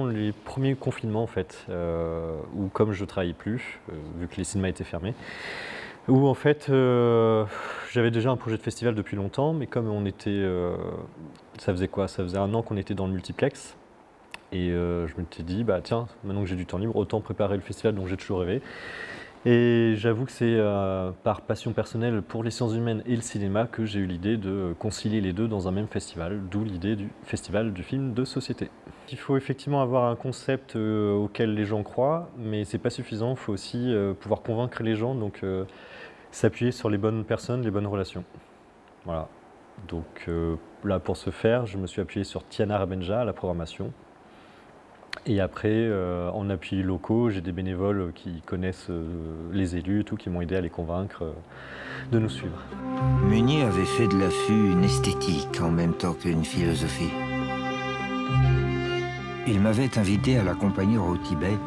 pendant les premiers confinements en fait, où comme je travaillais plus, vu que les cinémas étaient fermés, où en fait j'avais déjà un projet de festival depuis longtemps, mais comme on était, ça faisait quoi? Ça faisait 1 an qu'on était dans le multiplex, et je m'étais dit, bah tiens, maintenant que j'ai du temps libre, autant préparer le festival dont j'ai toujours rêvé. Et j'avoue que c'est par passion personnelle pour les sciences humaines et le cinéma que j'ai eu l'idée de concilier les deux dans un même festival, d'où l'idée du festival du film de société. Il faut effectivement avoir un concept auquel les gens croient, mais c'est pas suffisant, il faut aussi pouvoir convaincre les gens, donc s'appuyer sur les bonnes personnes, les bonnes relations. Voilà. Donc là, pour ce faire, je me suis appuyé sur Tiana Rabenja à la programmation. Et après, en appui locaux, j'ai des bénévoles qui connaissent les élus et tout, qui m'ont aidé à les convaincre de nous suivre. Meunier avait fait de l'affût une esthétique en même temps qu'une philosophie. Il m'avait invité à l'accompagner au Tibet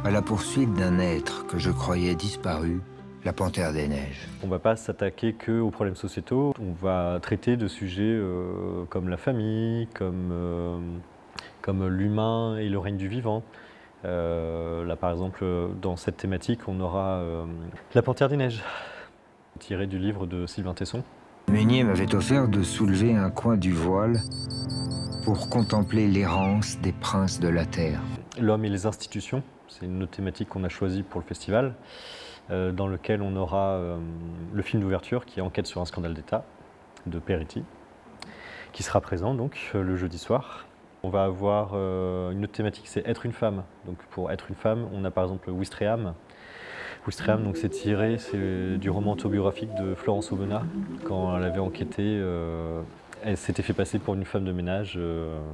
à la poursuite d'un être que je croyais disparu, la panthère des neiges. On ne va pas s'attaquer qu'aux problèmes sociétaux, on va traiter de sujets comme la famille, comme l'humain et le règne du vivant. Là, par exemple, dans cette thématique, on aura La Panthère des Neiges, tiré du livre de Sylvain Tesson. Meunier m'avait offert de soulever un coin du voile pour contempler l'errance des princes de la terre. L'homme et les institutions, c'est une autre thématique qu'on a choisie pour le festival, dans lequel on aura le film d'ouverture qui est Enquête sur un scandale d'État, de Peretti, qui sera présent donc le jeudi soir. On va avoir une autre thématique, c'est être une femme. Donc pour être une femme, on a par exemple Ouistreham. Ouistreham, donc c'est tiré du roman autobiographique de Florence Aubenas. Quand elle avait enquêté, elle s'était fait passer pour une femme de ménage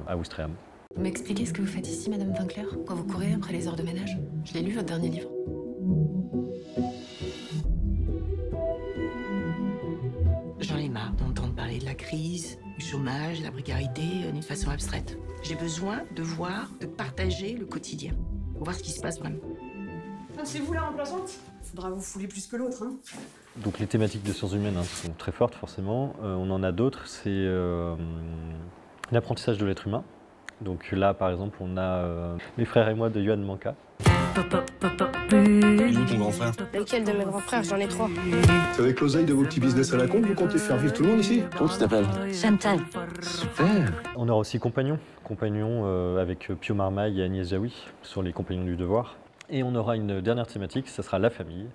à Ouistreham. Vous m'expliquez ce que vous faites ici, Madame Winkler, quand vous courez après les heures de ménage? Je l'ai lu, votre dernier livre. J'en ai marre d'entendre parler de la crise, du chômage, de la précarité d'une façon abstraite. J'ai besoin de voir, de partager le quotidien, pour voir ce qui se passe vraiment. Ah, c'est vous la remplaçante? Faudra vous fouler plus que l'autre, hein. Donc les thématiques de sciences humaines sont très fortes forcément. On en a d'autres, c'est l'apprentissage de l'être humain. Donc là par exemple on a Mes frères et moi de Yohan Manka. Il est où ton grand frère? Lequel de mes grands frères? J'en ai 3. C'est avec l'oseille de vos petits business à la con que vous comptez faire vivre tout le monde ici? Comment tu t'appelles? Chantal. Super. On aura aussi Compagnons, avec Pio Marmaille et Agnès Jaoui sur les compagnons du devoir. Et on aura une dernière thématique, ça sera la famille.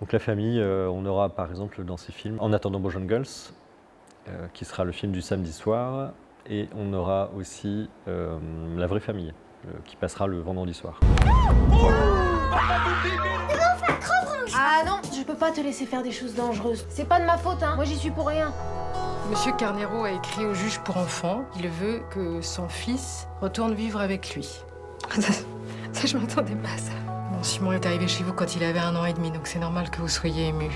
Donc la famille, on aura par exemple dans ces films En attendant Boys and Girls, qui sera le film du samedi soir. Et on aura aussi La vraie famille, qui passera le vendredi soir. Ah non, je peux pas te laisser faire des choses dangereuses. C'est pas de ma faute, hein. Moi, j'y suis pour rien. Monsieur Carnero a écrit au juge pour enfants qu'il veut que son fils retourne vivre avec lui. Ça, je m'attendais pas à ça. Bon, Simon est arrivé chez vous quand il avait 1 an et demi, donc c'est normal que vous soyez ému.